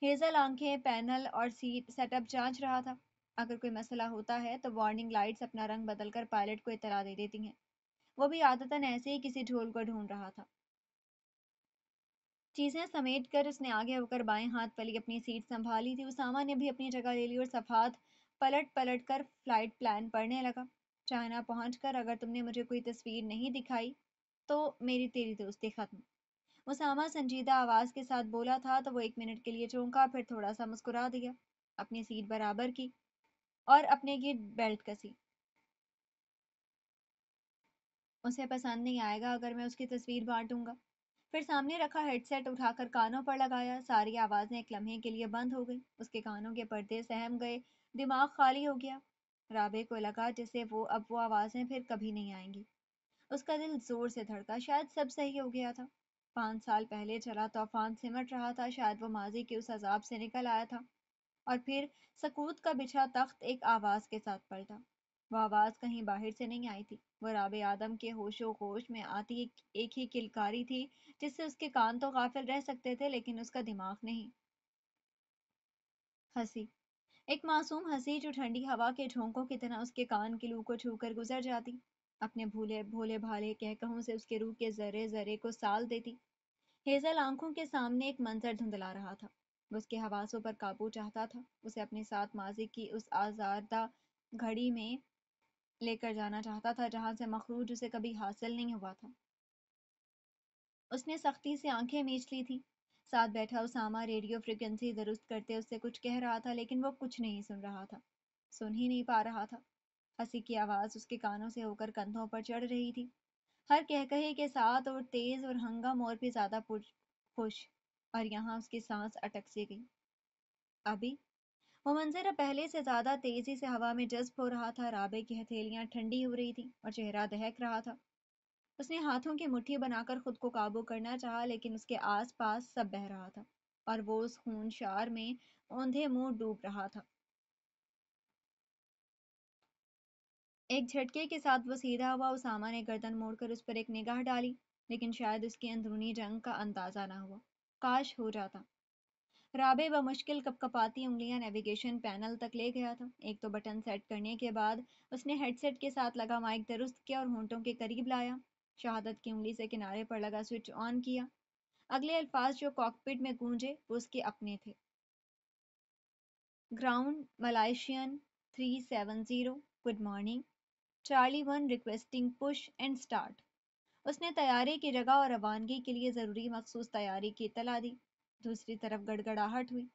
ہیزل آنکھیں پینل اور سیٹ اپ جانچ رہا تھا۔ اگر کوئی مسئلہ ہوتا ہے تو وارننگ لائٹس اپنا رنگ بدل کر پائلٹ کو اطلاع دے دیتی ہیں۔ وہ بھی عادتاً ایسے ہی کسی ڈھول کو ڈھونڈ رہا تھا۔ چیزیں سمیٹ کر اس نے آگے ہو کر بائیں ہاتھ والی اپنی سیٹ سنبھالی تھی۔ اسامہ نے بھی اپنی جگہ لے لی اور صفحات پلٹ پلٹ کر فلائٹ پلان پڑھنے لگا۔ چائنا پہنچ کر اگر تم نے مجھے کوئی تصویر نہیں دکھائی تو میری تیری دوستی ختم۔ اسامہ سنجیدہ آواز کے ساتھ بولا تھا تو وہ 1 منٹ کے لیے چونکا، پھر تھوڑا سا مسکرا دیا، اپنی سیٹ برابر کی اور اپنے گرد بیلٹ کسی۔ اسے پسند نہیں آئے گا اگر میں اس کی تصویر بانٹوں گا۔ پھر سامنے رکھا ہیڈ سیٹ اٹھا کر کانوں پر لگایا۔ ساری آوازیں ایک لمحے کے لیے بند ہو گئی، اس کے کانوں کے پردے سہم گئے، دماغ خالی ہو گیا۔ رابع کو لگا جیسے اب وہ آوازیں پھر کبھی نہیں آئیں گی۔ اس کا دل زور سے دھڑکا، شاید سب صحیح ہو گیا تھا۔ 5 سال پہلے چلا طوفان سمٹ رہا تھا، شاید وہ ماضی کے اس عذاب سے نکل آیا تھا، اور پھر سکوت کا بچھا تخت ایک آواز کے ساتھ پلٹا۔ وہ آواز کہیں باہر سے نہیں آئی تھی، وہ رابع آدم کے ہوش و ہوش میں آتی ایک ہی کلکاری تھی جس سے اس کے کان تو غافل رہ سکتے تھے لیکن اس کا دماغ نہیں۔ ہنسی، ایک معصوم ہنسی جو ٹھنڈی ہوا کے جھونکوں کی طرح اس کے کان کی لو کو چھو کر گزر جاتی، اپنے بھولے بھالے کہکہوں سے اس کے روح کے ذرے ذرے کو سال دیتی۔ ہیزل آنکھوں کے سامنے ایک منظر دھندلا رہا تھا، وہ اس کے حواسوں پر قابو چاہتا تھا، اسے اپنے ساتھ ماضی کی اس آزاردہ گھڑی میں لے کر جانا چاہتا تھا جہاں سے مخروج اسے کبھی حاصل نہیں ہوا تھا۔ اس نے سختی سے آنکھیں میچ لی تھی۔ ساتھ بیٹھا اسامہ ریڈیو فریکوینسی درست کرتے اس سے کچھ کہہ رہا تھا لیکن وہ کچھ نہیں سن رہا تھا، سن ہی نہیں پا رہا تھا۔ ہنسی کی آواز اس کے کانوں سے ہو کر کندھوں پر چڑھ رہی تھی، ہر کہے کے ساتھ اور تیز اور ہنگم اور بھی زیادہ خوش، اور یہاں اس کی سانس اٹک سی گئی۔ ابھی وہ منظر اب پہلے سے زیادہ تیزی سے ہوا میں جذب ہو رہا تھا، رابع کی ہتھیلیاں ٹھنڈی ہو رہی تھیں اور چہرہ دہک رہا تھا۔ اس نے ہاتھوں کی مٹھی بنا کر خود کو قابو کرنا چاہا لیکن اس کے آس پاس سب بہہ رہا تھا اور وہ اس خون شار میں اوندھے منہ ڈوب رہا تھا۔ ایک جھٹکے کے ساتھ وہ سیدھا ہوا۔ اسامہ نے گردن موڑ کر اس پر ایک نگاہ ڈالی لیکن شاید اس کی اندرونی جنگ کا اندازہ نہ ہوا۔ کاش ہو جاتا۔ رابع بمشکل کپکپاتی انگلیاں نیویگیشن پینل تک لے گیا تھا۔ ایک تو بٹن سیٹ کرنے کے بعد اس نے ہیڈ سیٹ کے ساتھ لگا مائک درست کیا اور ہونٹوں کے قریب لایا، شہادت کی انگلی سے کنارے پر لگا سوئچ آن کیا۔ اگلے الفاظ جو کاکپٹ میں گونجے وہ اس کے اپنے تھے۔ Ground Malaysian 370 good morning, Charlie 1 requesting push and start. اس نے طیارے کی جگہ اور روانگی کے لیے ضروری مخصوص تیاری کی اطلاع دی۔ دوسری طرف گڑگڑاہٹ ہوئی۔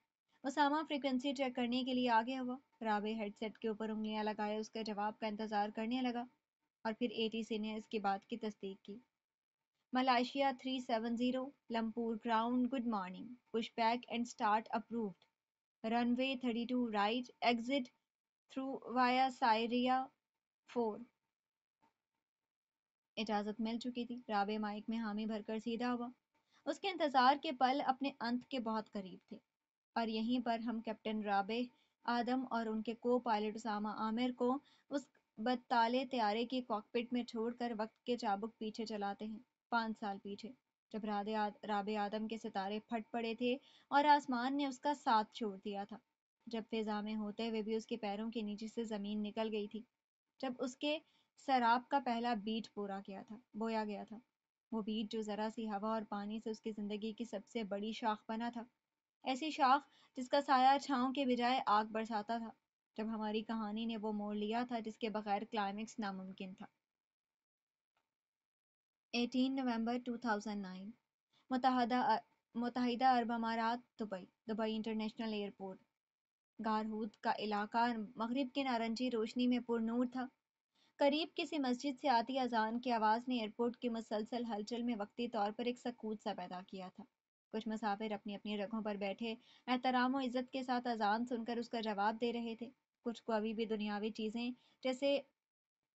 اسامہ فریکوینسی چیک کرنے کے لیے آگے ہوا۔ رابع ہیڈ سیٹ کے اوپر انگلیاں لگائے اس کے جواب کا انتظار کرنے لگا اور پھر اے ٹی سی نے اس کی بات کی تصدیق کی۔ Malaysia 370 Lumpur ground good morning, push back and start approved, runway 32 right, exit through via Sierra 4۔ اجازت مل چکی تھی۔ رابع مائک میں حامی بھر کر سیدھا ہوا۔ اس کے انتظار کے پل اپنے انت کے بہت قریب تھے اور یہیں پر ہم کیپٹن رابع آدم اور ان کے کو پائلٹ اسامہ عامر کو اس بدتالے طیارے کی کاکپٹ میں چھوڑ کر وقت کے چابک پیچھے چلاتے ہیں، 5 سال پیچھے، جب رابع آدم کے ستارے پھٹ پڑے تھے اور آسمان نے اس کا ساتھ چھوڑ دیا تھا، جب فضا میں ہوتے ہوئے بھی اس کے پیروں کے نیچے سے زمین نکل گئی تھی، جب اس کے سراب کا پہلا بیٹ بویا گیا تھا، وہ بیٹ جو ذرا سی ہوا اور پانی سے اس کی زندگی کی سب سے بڑی شاخ بنا تھا، ایسی شاخ جس کا سایہ چھاؤں کے بجائے آگ برساتا تھا، جب ہماری کہانی نے وہ موڑ لیا تھا جس کے بغیر کلائمیکس ناممکن تھا۔ 18 نومبر 2009 متحدہ عرب امارات، دبئی انٹرنیشنل ایئرپورٹ۔ گارہود کا علاقہ مغرب کی نارنجی روشنی میں پر نور تھا۔ قریب کسی مسجد سے آتی اذان کی آواز نے ایئرپورٹ کی مسلسل ہلچل میں وقتی طور پر ایک سکوت سا پیدا کیا تھا۔ کچھ مسافر اپنی اپنی رگوں پر بیٹھے احترام و عزت کے ساتھ اذان سن کر اس کا جواب دے رہے تھے، کچھ کو ابھی بھی دنیاوی چیزیں جیسے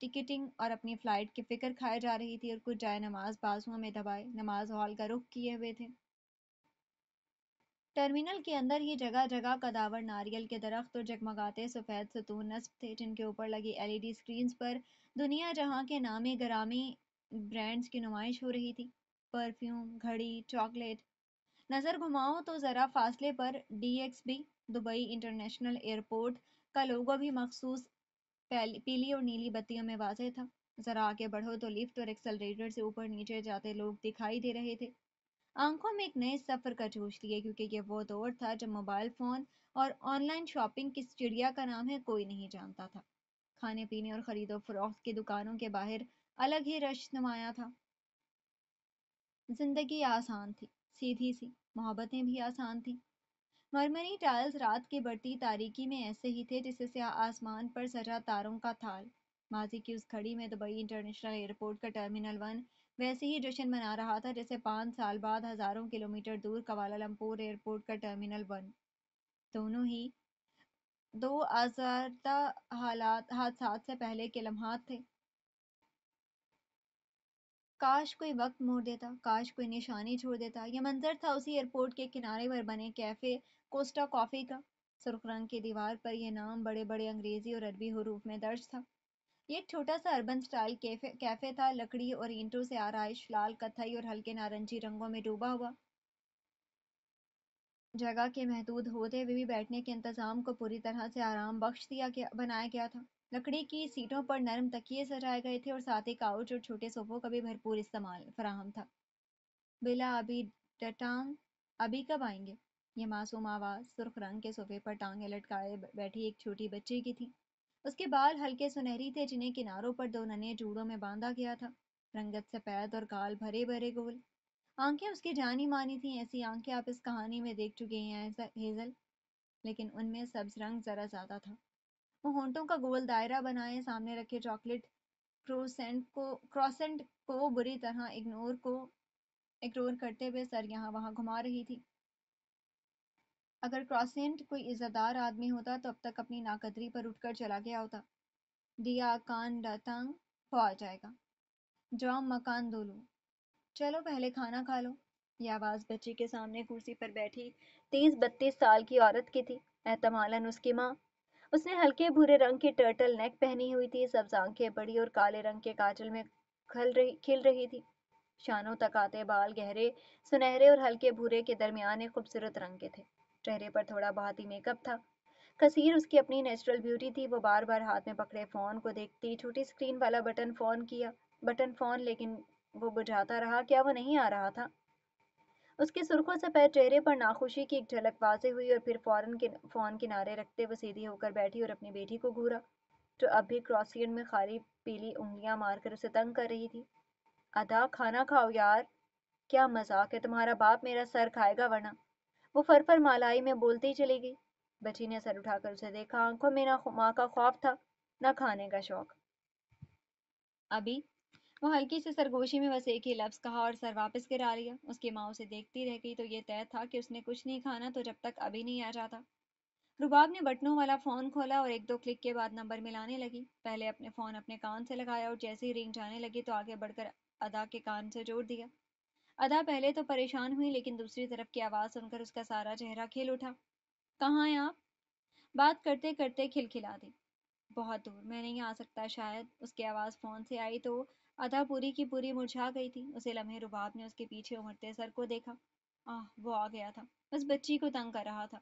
ٹکٹنگ اور اپنی فلائٹ کی فکر کھائے جا رہی تھی، اور کچھ جائے نماز بازوؤں میں دبائے نماز ہال کا رخ کیے ہوئے تھے۔ ٹرمینل کے اندر ہی جگہ جگہ قداور ناریل کے درخت اور جگمگاتے سفید ستون نصب تھے جن کے اوپر لگی ایل ای ڈی اسکرینز پر دنیا جہاں کے نامی گرامی برانڈز کی نمائش ہو رہی تھی، پرفیوم، گھڑی، چاکلیٹ۔ نظر گھماؤ تو ذرا فاصلے پر D X B Dubai international airport کا لوگو بھی مخصوص پیلی اور نیلی بتیوں میں واضح تھا۔ ذرا آگے بڑھو تو لفٹ اور ایکسلریٹر سے اوپر نیچے جاتے لوگ دکھائی دے رہے تھے، آنکھوں میں ایک نئے سفر کا جوش لیے، کیونکہ یہ وہ دور تھا جب موبائل فون اور آن لائن شاپنگ کس چڑیا کا نام ہے کوئی نہیں جانتا تھا۔ کھانے پینے اور خرید و فروخت کی دکانوں کے باہر الگ ہی رش نمایاں تھا۔ زندگی آسان تھی، سیدھی سی، محبتیں بھی آسان تھیں۔ مرمری ٹائلز رات کی بڑھتی تاریکی میں ایسے ہی تھے جیسے سیاہ آسمان پر سجا تاروں کا تھال۔ ماضی کی اس گھڑی میں دبئی انٹرنیشنل ایئرپورٹ کا ٹرمینل 1 ویسے ہی جشن منا رہا تھا جیسے 5 سال بعد ہزاروں کلومیٹر دور کوالالمپور ایئرپورٹ کا ٹرمینل 1۔ دونوں ہی دو آزادہ حادثات سے پہلے کے لمحات تھے۔ کاش کوئی وقت موڑ دیتا، کاش کوئی نشانی چھوڑ دیتا۔ یہ منظر تھا اسی ایئرپورٹ کے کنارے پر بنے کیفے کوسٹا کافی کا۔ سرخ رنگ کی دیوار پر یہ نام بڑے بڑے انگریزی اور عربی حروف میں درج تھا۔ یہ ایک چھوٹا سا اربن سٹائل کیفے تھا، لکڑی اور اینٹوں سے آرائش، لال، قتھئی اور ہلکے نارنجی رنگوں میں ڈوبا ہوا۔ جگہ کے محدود ہوتے ہوئے بھی بیٹھنے کے انتظام کو پوری طرح سے آرام بخش بنایا گیا تھا۔ لکڑی کی سیٹوں پر نرم تکیے سجائے گئے تھے اور ساتھ ہی کاؤچ اور چھوٹے صوفوں کا بھی بھرپور استعمال فراہم تھا۔ بلا ابھی ڈٹانگ، ابھی کب آئیں گے؟ یہ معصوم آواز سرخ رنگ کے صوفے پر ٹانگیں لٹکائے بیٹھی ایک چھوٹی بچی کی تھی۔ اس کے بال ہلکے سنہری تھے جنہیں کناروں پر دو ننے جوڑوں میں باندھا گیا تھا، رنگت سفید اور گال بھرے بھرے گول۔ آنکھیں اس کی جانی مانی تھیں، ایسی آنکھیں آپ اس کہانی میں دیکھ چکے ہیں ہیزل، لیکن ان میں سبز رنگ ذرا زیادہ تھا۔ وہ ہونٹوں کا گول دائرہ بنائے سامنے رکھے چاکلیٹ کروسنٹ کو بری طرح اگنور کرتے ہوئے سر یہاں وہاں گھما رہی تھی۔ اگر کروسنٹ کوئی عزت دار آدمی ہوتا تو اب تک اپنی ناقدری پر اٹھ کر چلا گیا ہوتا۔ دیا کان ڈاتانگ ہو آ جائے گا، جام مکان دولو، چلو پہلے کھانا کھا لو۔ یہ آواز بچی کے سامنے کرسی پر بیٹھی 30-32 سال کی عورت کی تھی، احتمالاً اس کی ماں۔ اس نے ہلکے بھورے رنگ کی ٹرٹل نیک پہنی ہوئی تھی، سبز آنکھیں بڑی اور کالے رنگ کے کاجل میں کھل رہی تھی۔ شانوں تک آتے بال گہرے سنہرے اور ہلکے بھورے کے درمیانے خوبصورت رنگ کے تھے۔ چہرے پر تھوڑا بہت ہی میک اپ تھا۔ کثیر اس کی اپنی نیچرل بیوٹی تھی۔ وہ بار بار ہاتھ میں پکڑے فون کو دیکھتی، چھوٹی اسکرین والا بٹن فون، لیکن وہ بجھاتا رہا۔ کیا وہ نہیں آ رہا تھا؟ اس کے سرخ و سفید چہرے پر ناخوشی کی ایک جھلک واضح ہوئی اور پھر فون کنارے رکھتے وہ سیدھی ہو کر بیٹھی اور اپنی بیٹی کو گھورا، جو اب بھی کروسینٹ میں خالی پیلی انگلیاں مار کر اسے تنگ کر رہی تھی۔ ادا کھانا کھاؤ یار، کیا مذاق ہے، تمہارا باپ میرا سر کھائے گا ورنہ۔ وہ فرفر مالائی میں بولتی ہی چلی گئی۔ بچی نے سر اٹھا کر اسے دیکھا، آنکھوں میں نہ ماں کا خوف تھا نہ کھانے کا شوق۔ ابھی وہ ہلکی سی سرگوشی میں بس ایک ہی لفظ کہا اور سر واپس گرا لیا۔ اس کی ماں اسے دیکھتی رہ گئی تو یہ طے تھا کہ اس نے کچھ نہیں کھانا تو جب تک ابھی نہیں آ جاتا۔ رباب نے بٹنوں والا فون کھولا اور ایک دو کلک کے بعد نمبر ملانے لگی۔ پہلے اپنے فون اپنے کان سے لگایا اور جیسے ہی رنگ جانے لگی تو آگے بڑھ کر ادا کے کان سے جوڑ دیا۔ ادا پہلے تو پریشان ہوئی لیکن دوسری طرف کی آواز سن کر اس کا سارا چہرہ کھل اٹھا۔ کہاں ہیں آپ؟ بات کرتے کرتے کھلکھلا دی۔ بہت دور، میں نہیں آ سکتا شاید۔ اس کی آواز فون سے آئی تو ادا پوری کی پوری مرجھا گئی تھی۔ اسے لمحے رباب نے اس کے پیچھے امڑتے سر کو دیکھا۔ وہ آ گیا تھا، بس بچی کو تنگ کر رہا تھا۔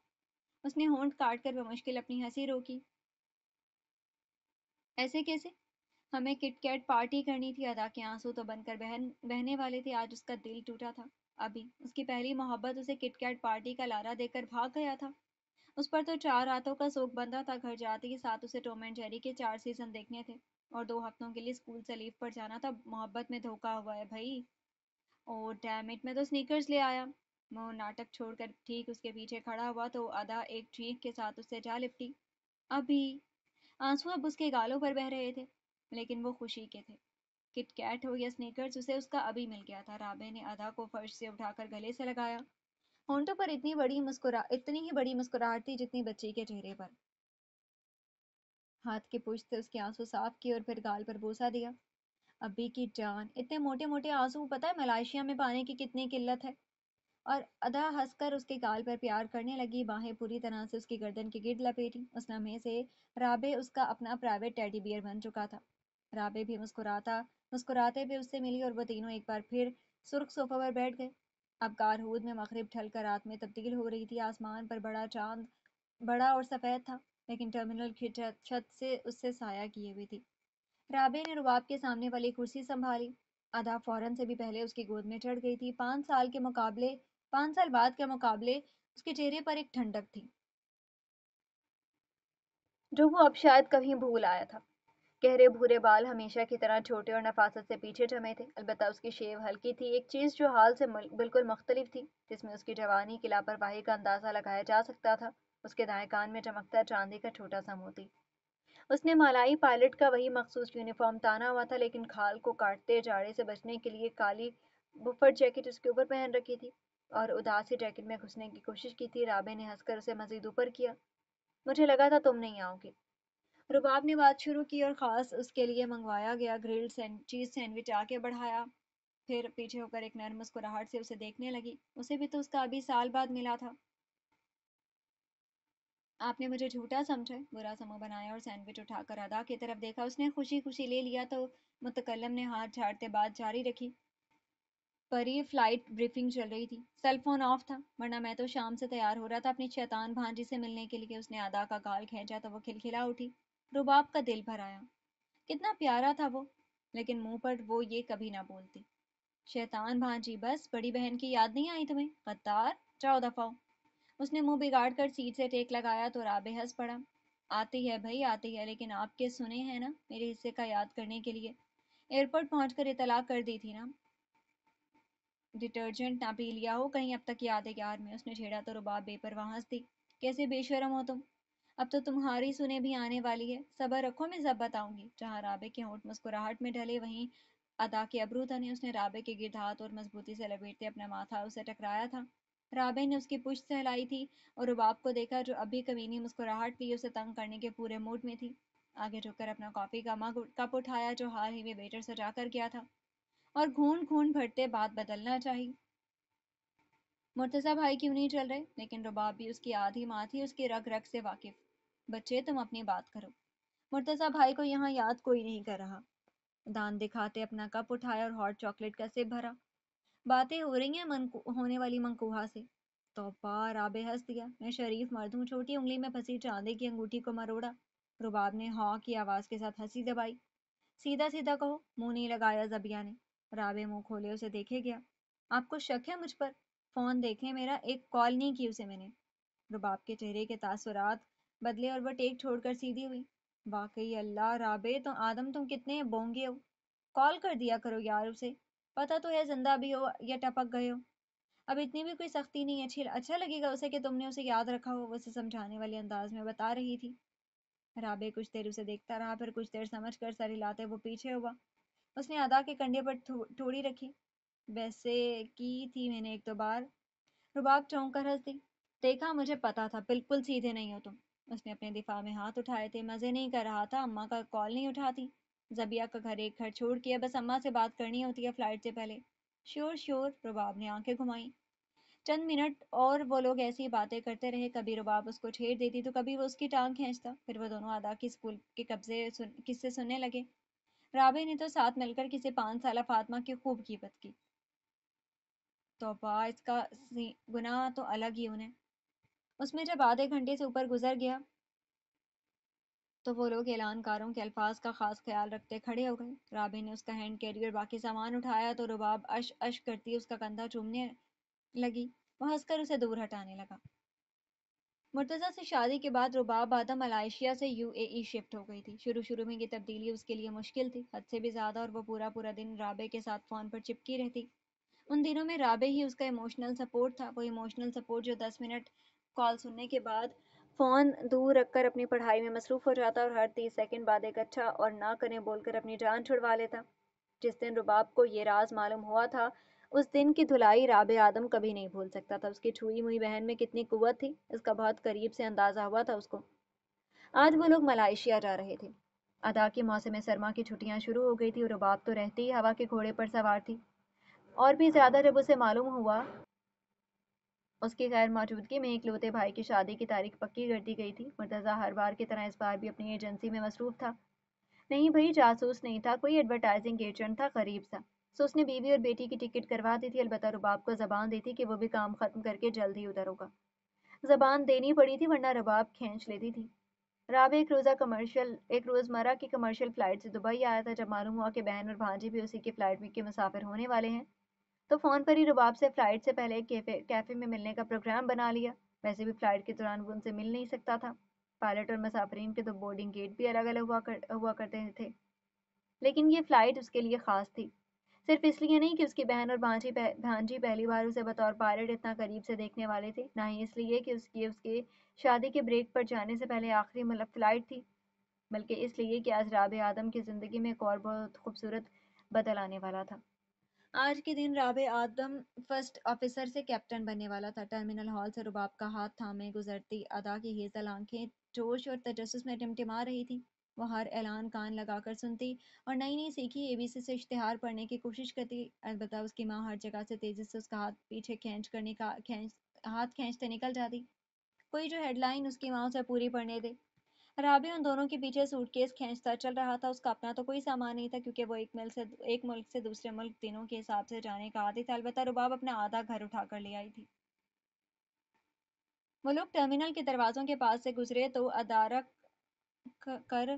اس نے ہونٹ کاٹ کر بمشکل اپنی ہنسی روکی۔ ایسے کیسے؟ ہمیں کٹ کیٹ پارٹی کرنی تھی۔ ادا کے آنسو تو بن کر بہنے والے تھے، آج اس کا دل ٹوٹا تھا۔ ابھی اس کی پہلی محبت اسے کٹ کیٹ پارٹی کا لارا دے کر بھاگ گیا تھا۔ اس پر تو 4 راتوں کا سوگ بندہ تھا، گھر جاتے ہی ساتھ اسے ٹام اینڈ جیری کے 4 سیزن دیکھنے تھے اور 2 ہفتوں کے لیے اسکول سے لیو پر جانا تھا۔ محبت میں دھوکا ہوا ہے بھائی۔ او ڈیم اٹ، میں تو سنیکرز لے آیا۔ وہ ناٹک چھوڑ کر ٹھیک اس کے پیچھے کھڑا ہوا تو ادا ایک چیخ کے ساتھ اس سے جا لپٹی۔ ابھی آنسو اب اس کے گالوں پر بہہ رہے تھے لیکن وہ خوشی کے تھے۔ کٹ کیٹ ہو یا سنیکرز، اسے اس کا ابھی مل گیا تھا۔ رابعہ نے ادا کو فرش سے اٹھا کر گلے سے لگایا۔ ہونٹوں پر اتنی ہی بڑی مسکراہٹ تھی جتنی بچی کے چہرے پر۔ ہاتھ کے پشت سے اس کے آنسو صاف کیے اور پھر گال پر بوسہ دیا۔ ابھی کی جان، اتنے موٹے موٹے آنسو پتہ ہے ملائیشیا میں پانے کی کتنی قلت ہے۔ اور ادا ہنس کر اس کے گال پر پیار کرنے لگی، باہیں پوری طرح سے اس کی گردن کے گرد لپیٹی۔ اس لمحے سے رابعہ اس کا اپنا پرائیویٹ ٹیڈی بیئر بن چکا تھا۔ رابعہ بھی مسکراتے ہوئے اس سے ملی اور وہ تینوں ایک بار پھر سرخ صوفہ پر بیٹھ گئے۔ اب کارہود میں مغرب ڈھل کر رات میں تبدیل ہو رہی تھی۔ آسمان پر بڑا چاند بڑا اور سفید تھا لیکن ٹرمینل کی چھت سے اس سے سایہ کیے ہوئی تھی۔ رابعہ نے رباب کے سامنے والی کرسی سنبھالی۔ ادا فوراً سے بھی پہلے اس کی گود میں چڑھ گئی تھی۔ 5 سال بعد کے مقابلے اس کے چہرے پر ایک ٹھنڈک تھی جو وہ اب شاید کبھی بھول آیا تھا۔ گہرے بھورے بال ہمیشہ کی طرح چھوٹے اور نفاست سے پیچھے جمے تھے، البتہ اس کی شیو ہلکی تھی، ایک چیز جو حال سے بالکل مختلف تھی، جس میں اس کی جوانی کی لاپرواہی کا اندازہ لگایا جا سکتا تھا۔ اس کے دائیں کان میں چمکتا چاندی کا چھوٹا سا موتی۔ اس نے مالائی پائلٹ کا وہی مخصوص یونیفارم تانا ہوا تھا لیکن کھال کو کاٹتے جاڑے سے بچنے کے لیے کالی بفٹ جیکٹ اس کے اوپر پہن رکھی تھی اور اداسی جیکٹ میں گھسنے کی کوشش کی تھی۔ رابعہ نے ہنس کر اسے مزید اوپر کیا۔ مجھے لگا تھا تم نہیں آؤ گی۔ رباب نے بات شروع کی اور خاص اس کے لیے منگوایا گیا گرلڈ چیز سینڈوچ آگے بڑھایا، پھر پیچھے ہو کر ایک نرم مسکراہٹ سے اسے دیکھنے لگی۔ اسے بھی تو اس کا ابھی سال بعد ملا تھا۔ آپ نے مجھے جھوٹا سمجھا، برا سا منہ بنایا اور سینڈوچ اٹھا کر ادا کی طرف دیکھا۔ اس نے خوشی خوشی لے لیا تو متکلم نے ہاتھ جھاڑتے بات جاری رکھی۔ پری فلائٹ بریفنگ چل رہی تھی، سیل فون آف تھا، ورنہ میں تو شام سے تیار ہو رہا تھا اپنی شیطان بھانجی سے ملنے کے لیے۔ اس نے ادا کا گال کھینچا تو وہ کھلکھلا اٹھی۔ رباب کا دل بھر آیا، کتنا پیارا تھا وہ، لیکن منہ پر وہ یہ کبھی نہ بولتی۔ شیطان بھانجی، بس بڑی بہن کی یاد نہیں آئی تمہیں؟ غدار، جاؤ دفعہ ہو۔ اس نے منہ بگاڑ کر سیٹ سے ٹیک لگایا تو رابعہ ہنس پڑا۔ آتی ہے بھائی آتی ہے، لیکن آپ کے سنے ہیں نا میرے حصے کا یاد کرنے کے لیے ایئرپورٹ پہنچ کر اطلاع کر دی تھی نا، ڈٹرجنٹ نہ پی لیا ہو کہیں اب تک یاد ہے یار میں، اس نے چھیڑا تو رباب بے پرواہ ہنس دی۔ کیسے بے شرم ہو تم، اب تو تمہاری سنے بھی آنے والی ہے، صبر رکھو میں سب بتاؤں گی۔ جہاں رابع کے ہونٹ مسکراہٹ میں ڈھلے وہیں ادا کے ابرو تنے، اس نے رابع کے گرد ہاتھ اور مضبوطی سے لپیٹتے اپنا ماتھا اسے ٹکرایا تھا۔ رابع نے اس کی پشت سہلائی تھی اور رباب کو دیکھا جو ابھی کمینی مسکراہٹ لیے اسے تنگ کرنے کے پورے موڈ میں تھی۔ آگے جھک کر اپنا کافی کا مگ کپ اٹھایا جو حال ہی میں ویٹر سجا کر گیا تھا، اور گھونٹ گھونٹ بھرتے بات بدلنا چاہی۔ مرتضی بھائی کیوں نہیں چل رہے؟ لیکن رباب بھی اس کی آدھی ماں تھی، اس کی رگ رگ سے واقف۔ بچے تم اپنی بات کرو، مرتضی بھائی کو یہاں یاد کوئی نہیں کر رہا۔ دان دکھاتے اپنا کپ اٹھایا اور ہاٹ چاکلیٹ کا سپ بھرا۔ باتیں ہو رہی ہیں ہونے والی منقوہا سے۔ توبہ، رابع ہنس دیا، میں شریف مرد ہوں، چھوٹی انگلی میں پھنسی چاندی کی انگوٹھی کو مروڑا۔ رباب نے ہاں کی آواز کے ساتھ ہنسی دبائی۔ سیدھا سیدھا کہو، منہ نہیں لگایا زبیہ نے۔ رابع منہ کھولے اسے دیکھے گیا۔ آپ کو شک ہے مجھ پر؟ فون دیکھیں میرا، ایک کال نہیں کی اسے میں نے۔ رباب کے چہرے کے تاثرات بدلے اور وہ ٹیک چھوڑ کر سیدھی ہوئی۔ واقعی اللہ رابع تو آدم تم کتنے بونگے ہو، کال کر دیا کرو یار اسے، پتہ تو ہے زندہ بھی ہو یا ٹپک گئے ہو۔ اب اتنی بھی کوئی سختی نہیں ہے، اچھا لگے گا اسے کہ تم نے اسے یاد رکھا ہو، وہ اسے سمجھانے والے انداز میں بتا رہی تھی۔ رابع کچھ دیر اسے دیکھتا رہا، پھر کچھ دیر سمجھ کر سر ہلاتے وہ پیچھے ہوا۔ اس نے ادا کے کنڈے پر ٹھوڑی رکھی۔ ویسے کی تھی میں نے ایک دو بار۔ رباب چونک کر ہنس دی۔ دیکھا مجھے پتا تھا، بالکل سیدھے نہیں ہو تم۔ اس نے اپنے دفاع میں ہاتھ اٹھائے تھے، مزے نہیں کر رہا تھا، اماں کا کال نہیں اٹھاتی، زبیہ کا گھر ایک گھر چھوڑ کے بس اماں سے بات کرنی ہوتی ہے فلائٹ سے پہلے۔ شور شور، رباب نے آنکھیں گھمائیں۔ چند منٹ اور وہ لوگ ایسی باتیں کرتے رہے، کبھی رباب اس کو چھیڑ دیتی تو کبھی وہ اس کی ٹانگ کھینچتا، پھر وہ دونوں ادا کی اسکول کے قصے سننے لگے۔ رابع نے تو ساتھ مل کر کسی 5 سالہ فاطمہ کی خوب غیبت کی۔ توبہ، اس کا گناہ تو الگ ہی انہیں۔ اس میں جب آدھے گھنٹے سے اوپر گزر گیا تو وہ لوگ اعلان کاروں کے الفاظ کا خاص خیال رکھتے کھڑے ہو گئے۔ رابع نے اس کا ہینڈ کیری اور باقی سامان اٹھایا تو رباب اش اش کرتی اس کا کندھا چومنے لگی۔ وہ ہنس کر اسے دور ہٹانے لگا۔ مرتضیٰ سے شادی کے بعد رباب آدم ملائیشیا سے UAE شفٹ ہو گئی تھی۔ شروع میں یہ تبدیلی اس کے لیے مشکل تھی، حد سے بھی زیادہ، اور وہ پورا دن رابع کے ساتھ فون پر چپکی رہتی۔ ان دنوں میں رابع ہی اس کا ایموشنل سپورٹ تھا، وہ ایموشنل سپورٹ جو 10 منٹ کال سننے کے بعد فون دور رکھ کر اپنی پڑھائی میں مصروف ہو جاتا اور ہر 30 سیکنڈ بعد ایک اچھا اور نہ کریں بول کر اپنی جان چھڑوا لیتا۔ جس دن رباب کو یہ راز معلوم ہوا تھا، اس دن کی دھلائی رابع آدم کبھی نہیں بھول سکتا تھا۔ اس کی چھوئی ہوئی بہن میں کتنی قوت تھی، اس کا بہت قریب سے اندازہ ہوا تھا اس کو۔ آج وہ لوگ ملائیشیا جا رہے تھے۔ ادا کی موسم سرما کی چھٹیاں شروع ہو گئی تھی اور رباب تو رہتی ہی ہوا کے گھوڑے پر سوار تھی۔ اور بھی زیادہ جب اسے معلوم ہوا اس کی غیر موجودگی میں اکلوتے بھائی کی شادی کی تاریخ پکی کر دی گئی تھی۔ مرتضیٰ ہر بار کی طرح اس بار بھی اپنی ایجنسی میں مصروف تھا۔ نہیں بھائی، جاسوس نہیں تھا، کوئی ایڈورٹائزنگ ایجنٹ تھا، غریب سا۔ سو اس نے بیوی اور بیٹی کی ٹکٹ کروا دی تھی، البتہ رباب کو زبان دی تھی کہ وہ بھی کام ختم کر کے جلد ہی ادھر ہوگا۔ زبان دینی پڑی تھی ورنہ رباب کھینچ لیتی تھی۔ رابع ایک روزمرہ کی کمرشل فلائٹ سے دبئی آیا تھا۔ جب معلوم ہوا کہ بہن اور بھانجی بھی اسی کی فلائٹ میں کے مسافر ہونے والے ہیں تو فون پر ہی رباب سے فلائٹ سے پہلے ایک کیفے میں ملنے کا پروگرام بنا لیا۔ ویسے بھی فلائٹ کے دوران وہ ان سے مل نہیں سکتا تھا، پائلٹ اور مسافرین کے تو بورڈنگ گیٹ بھی الگ الگ ہوا کرتے تھے، لیکن یہ فلائٹ اس کے لیے خاص تھی، صرف اس لیے نہیں کہ اس کی بہن اور بھانجی پہلی بار اسے بطور پائلٹ اتنا قریب سے دیکھنے والے تھے، نہ ہی اس لیے کہ اس کے شادی کے بریک پر جانے سے پہلے آخری فلائٹ تھی، بلکہ اس لیے کہ آج رابع آدم کی زندگی میں ایک اور بہت خوبصورت بدل آنے والا تھا۔ آج کے دن رابع آدم فرسٹ آفیسر سے کیپٹن بننے والا تھا۔ ٹرمینل ہال سے رباب کا ہاتھ تھامے گزرتی ادا کی ہیزل آنکھیں جوش اور تجسس میں ٹمٹما رہی تھی۔ وہ ہر اعلان کان لگا کر سنتی اور نئی سیکھی ABC سے اشتہار پڑھنے کی کوشش کرتی، البتہ اس کی ماں ہر جگہ سے تیزی سے اس کا ہاتھ پیچھے کھینچتے نکل جاتی، کوئی جو ہیڈ لائن اس کی ماں اسے پوری پڑھنے دے۔ رابع ان دونوں کے پیچھے سوٹ کیس کھینچتا چل رہا تھا۔ اس کا اپنا تو کوئی سامان نہیں تھا کیونکہ وہ ایک ملک سے دوسرے ملک دنوں کے حساب سے جانے کا عادی تھا، البتہ رباب اپنا آدھا گھر اٹھا کر لے آئی تھی۔ وہ لوگ ٹرمینل کے دروازوں کے پاس سے گزرے تو ادا رک کر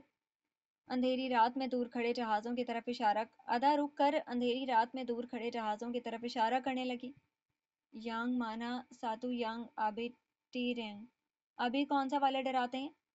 اندھیری رات میں دور کھڑے جہازوں کی طرف اشارہ کرنے لگی۔ یانگ مانا ساتو یانگ آبی ٹی رینگ، ابھی کون سا والے ڈراتے ہیں؟